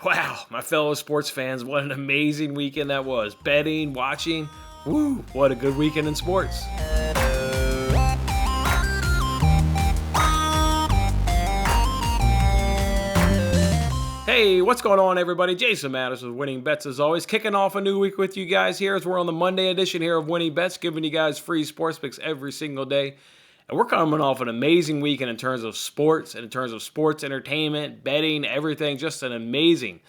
Wow, my fellow sports fans, what an amazing weekend that was. Betting, watching, woo, what a good weekend in sports. Hey, what's going on, everybody? Jason Mattis with Winning Bets, as always. Kicking off a new week with you guys here as we're on the Monday edition here of Winning Bets, giving you guys free sports picks every single day. And we're coming off an amazing weekend in terms of sports and in terms of sports entertainment, betting, everything. Just an amazing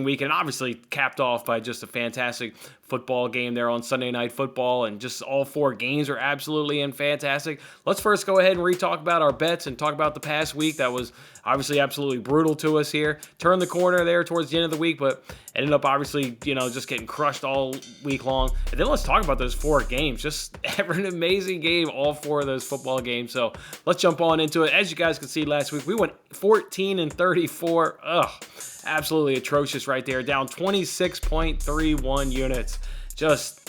weekend. Obviously capped off by just a fantastic football game there on Sunday Night Football, and just all four games are absolutely fantastic. Let's first go ahead and re-talk about our bets and talk about the past week. That was obviously absolutely brutal to us here. Turned the corner there towards the end of the week, but ended up obviously, just getting crushed all week long. And then let's talk about those four games. Just an amazing game, all four of those football games. So let's jump on into it. As you guys could see last week, we went 14-34. Absolutely atrocious right there. Down 26.31 units. Just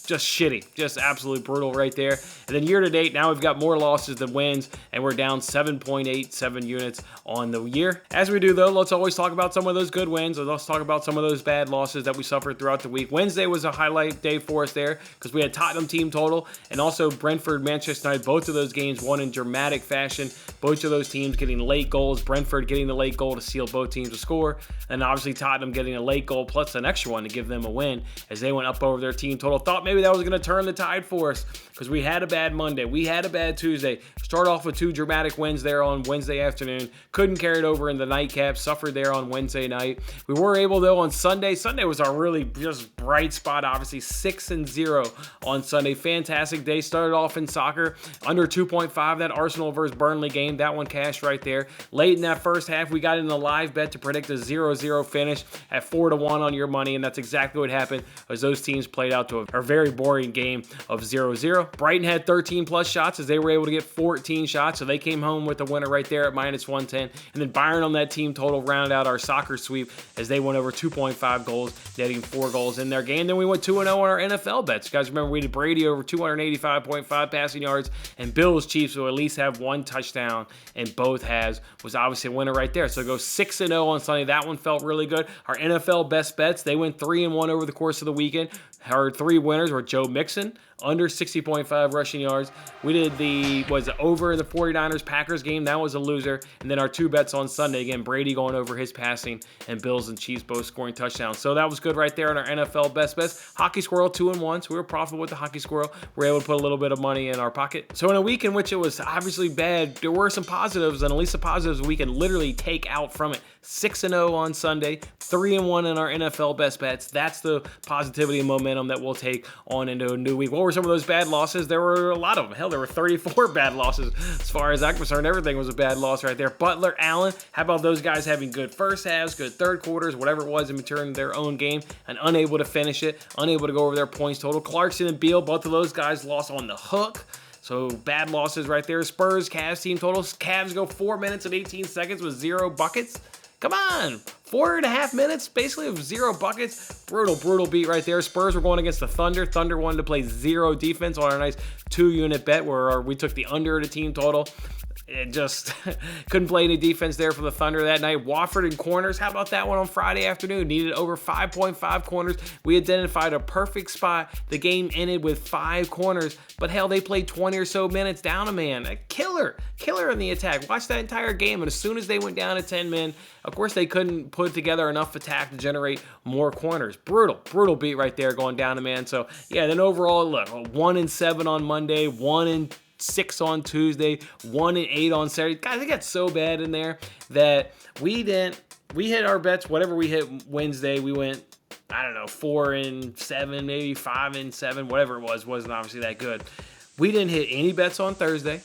shitty. Just absolutely brutal right there. And then year to date, now we've got more losses than wins, and we're down 7.87 units on the year. As we do, though, let's always talk about some of those good wins, and let's talk about some of those bad losses that we suffered throughout the week. Wednesday was a highlight day for us there because we had Tottenham team total and also Brentford, Manchester United. Both of those games won in dramatic fashion. Both of those teams getting late goals. Brentford getting the late goal to seal both teams to score, and obviously Tottenham getting a late goal plus an extra one to give them a win as they went up over their team total. Thought maybe that was going to turn the tide for us because we had a bad Monday. We had a bad Tuesday. Start off with two dramatic wins there on Wednesday afternoon. Couldn't carry it over in the nightcap. Suffered there on Wednesday night. We were able, though, on Sunday. Sunday was our really just bright spot, obviously. 6-0 on Sunday. Fantastic day. Started off in soccer. Under 2.5, that Arsenal versus Burnley game. That one cashed right there. Late in that first half, we got in a live bet to predict a 0-0 finish at 4-1 on your money, and that's exactly what happened as those teams played out to a very boring game of 0-0. Brighton had 13 plus shots as they were able to get 14 shots, so they came home with the winner right there at -110. And then Bayern on that team total rounded out our soccer sweep as they went over 2.5 goals, netting 4 goals in their game. Then we went 2-0 on our NFL bets. You guys remember we did Brady over 285.5 passing yards, and Bills Chiefs will at least have one touchdown, and both has was obviously a winner right there. So it goes 6-0 on Sunday. That one felt really good. Our NFL best bets, they went 3-1 over the course of the weekend. Our three winners were Joe Mixon, under 60.5 rushing yards. We did over the 49ers-Packers game. That was a loser. And then our two bets on Sunday, again, Brady going over his passing and Bills and Chiefs both scoring touchdowns. So that was good right there on our NFL best bets. Hockey Squirrel 2-1, so we were profitable with the Hockey Squirrel. We were able to put a little bit of money in our pocket. So in a week in which it was obviously bad, there were some positives, and at least the positives we can literally take out from it. 6-0 on Sunday, 3-1 in our NFL best bets. That's the positivity and momentum that we'll take on into a new week. What were some of those bad losses? There were a lot of them. Hell, there were 34 bad losses. As far as I'm concerned, everything was a bad loss right there. Butler, Allen, how about those guys having good first halves, good third quarters, whatever it was in return their own game, and unable to finish it, unable to go over their points total. Clarkson and Beal, both of those guys lost on the hook. So bad losses right there. Spurs, Cavs team totals. Cavs go 4 minutes and 18 seconds with 0 buckets. Come on, 4.5 minutes basically of 0 buckets. Brutal beat right there. Spurs were going against the Thunder. Thunder wanted to play 0 defense on our nice 2-unit bet where we took the under at a team total. It just couldn't play any defense there for the Thunder that night. Wofford and corners. How about that one on Friday afternoon? Needed over 5.5 corners. We identified a perfect spot. The game ended with 5 corners. But hell, they played 20 or so minutes down a man. A killer in the attack. Watch that entire game. And as soon as they went down to 10 men, of course they couldn't put together enough attack to generate more corners. Brutal beat right there going down a man. So yeah, then overall, look, 1-7 on Monday, 1-6 on Tuesday, 1-8 on Saturday. Guys, it got so bad in there that we hit our bets. Whatever we hit Wednesday, we went, 4-7, maybe 5-7, whatever it was, wasn't obviously that good. We didn't hit any bets on Thursday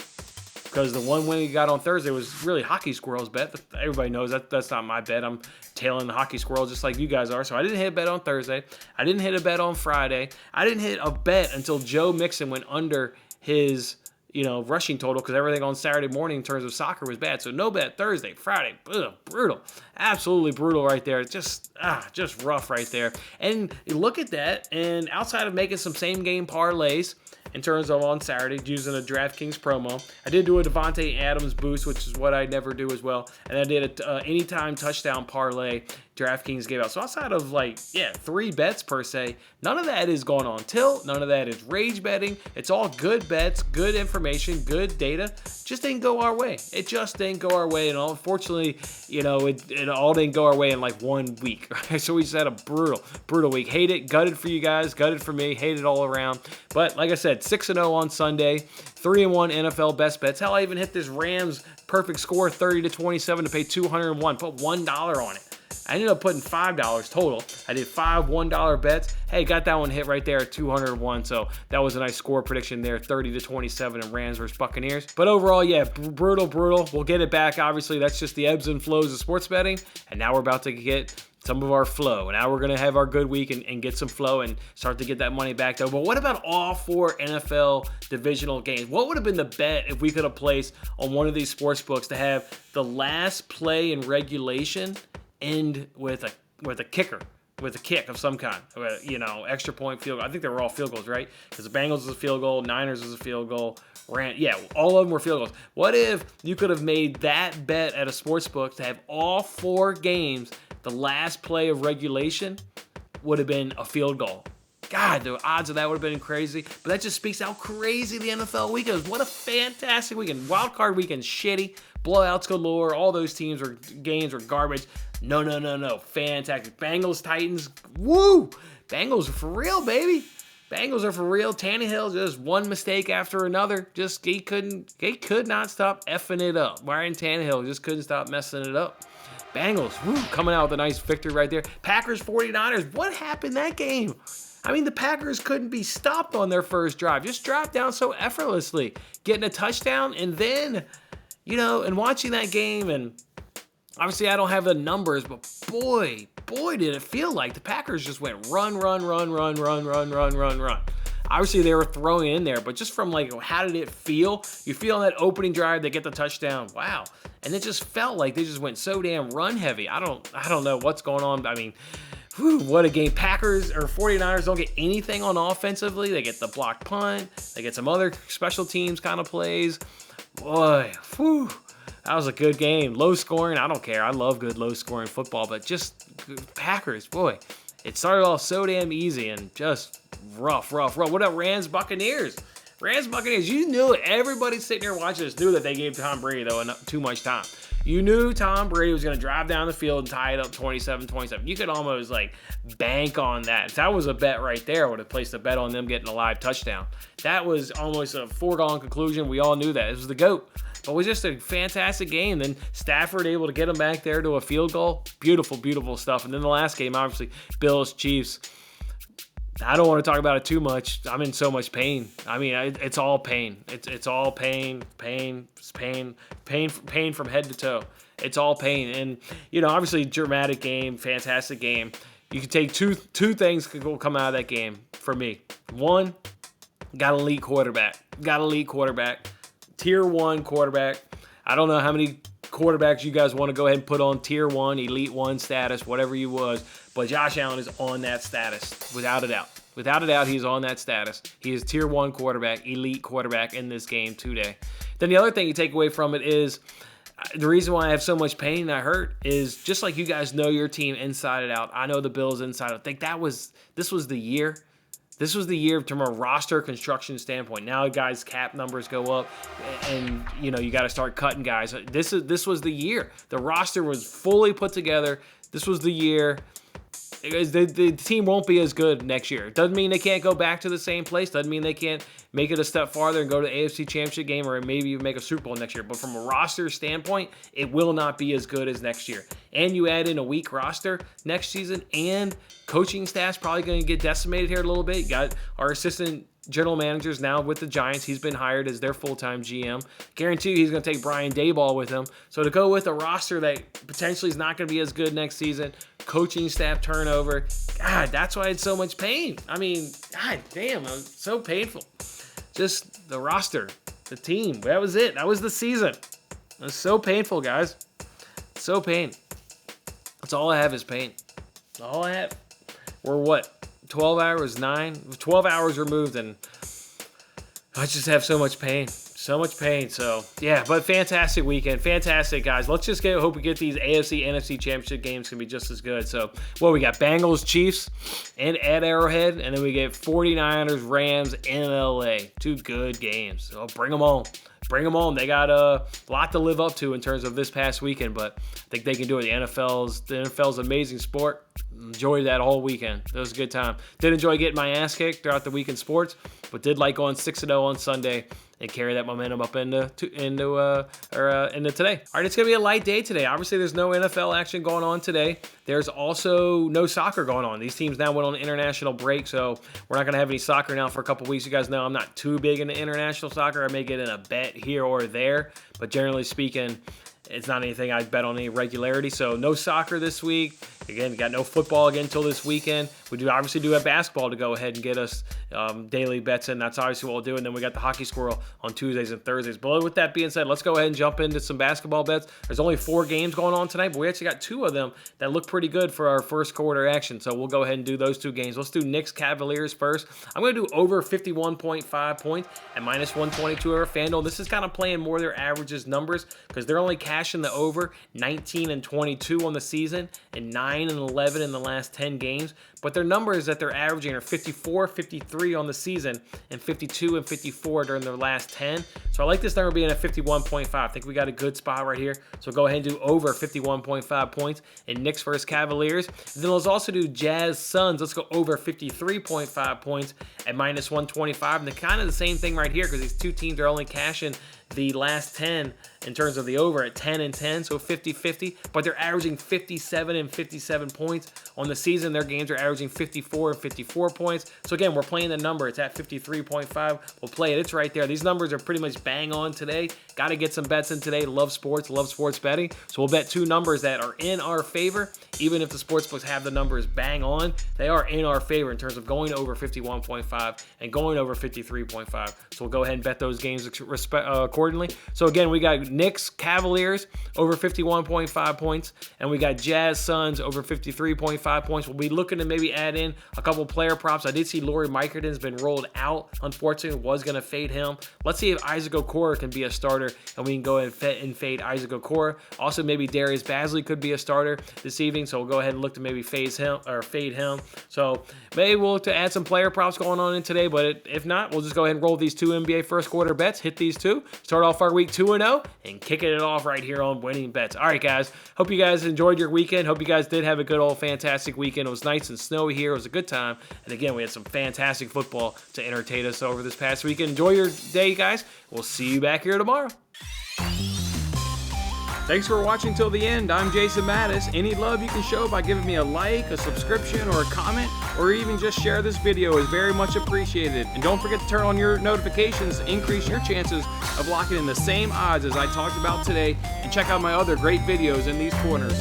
because the one win we got on Thursday was really Hockey Squirrel's bet. But everybody knows that's not my bet. I'm tailing the Hockey Squirrel just like you guys are. So I didn't hit a bet on Thursday. I didn't hit a bet on Friday. I didn't hit a bet until Joe Mixon went under his rushing total because everything on Saturday morning in terms of soccer was bad. So no bet Thursday, Friday, brutal. Absolutely brutal right there. Just rough right there. And you look at that, and outside of making some same game parlays, in terms of on Saturday using a DraftKings promo. I did do a Devontae Adams boost, which is what I never do as well. And I did a anytime touchdown parlay DraftKings gave out. So outside of 3 bets per se, none of that is going on tilt. None of that is rage betting. It's all good bets, good information, good data. Just didn't go our way. It just didn't go our way. And unfortunately, it all didn't go our way in 1 week. Right? So we just had a brutal week. Hate it. Gutted for you guys. Gutted for me. Hate it all around. But like I said, 6-0 on Sunday. 3-1 NFL best bets. Hell, I even hit this Rams perfect score 30-27 to pay $201. Put $1 on it. I ended up putting $5 total. I did 5 $1 bets. Hey, got that one hit right there at 201. So that was a nice score prediction there, 30-27 in Rams versus Buccaneers. But overall, yeah, brutal. We'll get it back. Obviously, that's just the ebbs and flows of sports betting. And now we're about to get some of our flow. Now we're going to have our good week and get some flow and start to get that money back though. But what about all 4 NFL divisional games? What would have been the bet if we could have placed on one of these sports books to have the last play in regulation end with a kicker, with a kick of some kind, extra point, field goal. I think they were all field goals, right? Because the Bengals was a field goal, Niners was a field goal, all of them were field goals. What if you could have made that bet at a sports book to have all 4 games, the last play of regulation would have been a field goal? God, the odds of that would have been crazy. But that just speaks how crazy the NFL weekend is. What a fantastic weekend. Wild card weekend, shitty. Blowouts galore. All those games were garbage. No. Fantastic. Bengals, Titans. Woo! Bengals are for real, baby. Bengals are for real. Tannehill, just one mistake after another. He could not stop effing it up. Ryan Tannehill just couldn't stop messing it up. Bengals, coming out with a nice victory right there. Packers, 49ers. What happened that game? I mean, the Packers couldn't be stopped on their first drive. Just dropped down so effortlessly. Getting a touchdown, and then, and watching that game, and obviously I don't have the numbers, but boy, did it feel like the Packers just went run. Obviously, they were throwing it in there, but just from how did it feel? You feel on that opening drive, they get the touchdown. Wow. And it just felt like they just went so damn run heavy. I don't know what's going on. I mean, what a game. Packers or 49ers don't get anything on offensively. They get the blocked punt. They get some other special teams kind of plays. Boy, that was a good game. Low scoring, I don't care. I love good low scoring football, but just Packers, boy, it started off so damn easy and just rough. What about Rams Buccaneers? You knew it. Everybody sitting there watching this knew that they gave Tom Brady, though, too much time. You knew Tom Brady was going to drive down the field and tie it up 27-27. You could almost bank on that. If that was a bet right there, I would have placed a bet on them getting a live touchdown. That was almost a foregone conclusion. We all knew that. It was the GOAT. But it was just a fantastic game. Then Stafford able to get him back there to a field goal. Beautiful stuff. And then the last game, obviously, Bills, Chiefs. I don't want to talk about it too much. I'm in so much pain. I mean, it's all pain. It's all pain from head to toe. It's all pain. And, obviously, dramatic game, fantastic game. You can take two things could come out of that game for me. One, got an elite quarterback. Tier 1 quarterback. I don't know how many quarterbacks you guys want to go ahead and put on Tier 1, Elite 1 status, whatever you was. But Josh Allen is on that status, without a doubt. Without a doubt, he's on that status. He is Tier 1 quarterback, elite quarterback in this game today. Then the other thing you take away from it is the reason why I have so much pain and I hurt is just like you guys know your team inside and out. I know the Bills inside out. I think this was the year. This was the year from a roster construction standpoint. Now guys' cap numbers go up and you got to start cutting guys. This was the year. The roster was fully put together. This was the year. The team won't be as good next year. Doesn't mean they can't go back to the same place. Doesn't mean they can't make it a step farther and go to the AFC Championship game or maybe even make a Super Bowl next year. But from a roster standpoint, it will not be as good as next year. And you add in a weak roster next season, and coaching staff's probably going to get decimated here a little bit. You got our assistant general managers now with the Giants. He's been hired as their full-time GM. Guarantee you he's going to take Brian Daboll with him. So to go with a roster that potentially is not going to be as good next season, coaching staff turnover, God, that's why it's so much pain. I mean, God damn, it was so painful. Just the roster, the team, that was it. That was the season. It was so painful, guys. So pain. That's all I have is pain. That's all I have. We're what? 12 hours removed, and I just have so much pain. So, yeah, but fantastic weekend. Fantastic, guys. Let's just hope we get these AFC, NFC championship games can be just as good. So, we got Bengals, Chiefs, and at Arrowhead, and then we get 49ers, Rams, and LA. 2 good games. So, bring them on. Bring them on. They got a lot to live up to in terms of this past weekend, but I think they can do it. The NFL's an amazing sport. Enjoyed that whole weekend. It was a good time. Did enjoy getting my ass kicked throughout the week in sports, but did like going 6-0 on Sunday and carry that momentum up into today. All right, it's gonna be a light day today. Obviously, there's no NFL action going on today. There's also no soccer going on. These teams now went on an international break, so we're not gonna have any soccer now for a couple weeks. You guys know I'm not too big into international soccer. I may get in a bet here or there, but generally speaking, it's not anything I bet on any regularity. So no soccer this week. Again, got no football again until this weekend. We obviously do have basketball to go ahead and get us daily bets in. That's obviously what we'll do. And then we got the hockey squirrel on Tuesdays and Thursdays. But with that being said, let's go ahead and jump into some basketball bets. There's only 4 games going on tonight, but we actually got 2 of them that look pretty good for our first quarter action. So we'll go ahead and do those 2 games. Let's do Knicks Cavaliers first. I'm going to do over 51.5 points at -122 over FanDuel. This is kind of playing more their averages numbers because they're only cashing the over 19-22 on the season and 9-11 in the last 10 games. But their numbers that they're averaging are 54, 53 on the season, and 52 and 54 during their last 10. So I like this number being at 51.5. I think we got a good spot right here. So go ahead and do over 51.5 points in Knicks versus Cavaliers. And then let's also do Jazz Suns. Let's go over 53.5 points at -125. And they're kind of the same thing right here because these 2 teams are only cashing the last 10 in terms of the over at 10 and 10, so 50-50, but they're averaging 57 and 57 points on the season. Their games are averaging 54 and 54 points. So again, we're playing the number. It's at 53.5. We'll play it. It's right there. These numbers are pretty much bang on today. Got to get some bets in today. Love sports betting. So we'll bet 2 numbers that are in our favor. Even if the sportsbooks have the numbers bang on, they are in our favor in terms of going over 51.5 and going over 53.5. So we'll go ahead and bet those games accordingly. So again, we got Knicks Cavaliers over 51.5 points, and we got Jazz Suns over 53.5 points. We'll be looking to maybe add in a couple player props. I did see Lauri Markkanen's been rolled out. Unfortunately, was going to fade him. Let's see if Isaac Okoro can be a starter, and we can go ahead and fade Isaac Okoro. Also, maybe Darius Bazley could be a starter this evening, so we'll go ahead and look to maybe fade him. So maybe we'll look to add some player props going on in today, but if not, we'll just go ahead and roll these 2 NBA first quarter bets, hit these 2, start off our week 2-0, and kicking it off right here on Winning Bets. All right, guys. Hope you guys enjoyed your weekend. Hope you guys did have a good old fantastic weekend. It was nice and snowy here. It was a good time. And again, we had some fantastic football to entertain us over this past weekend. Enjoy your day, guys. We'll see you back here tomorrow. Thanks for watching till the end. I'm Jason Mattis. Any love you can show by giving me a like, a subscription, or a comment, or even just share this video is very much appreciated. And don't forget to turn on your notifications to increase your chances of locking in the same odds as I talked about today. And check out my other great videos in these corners.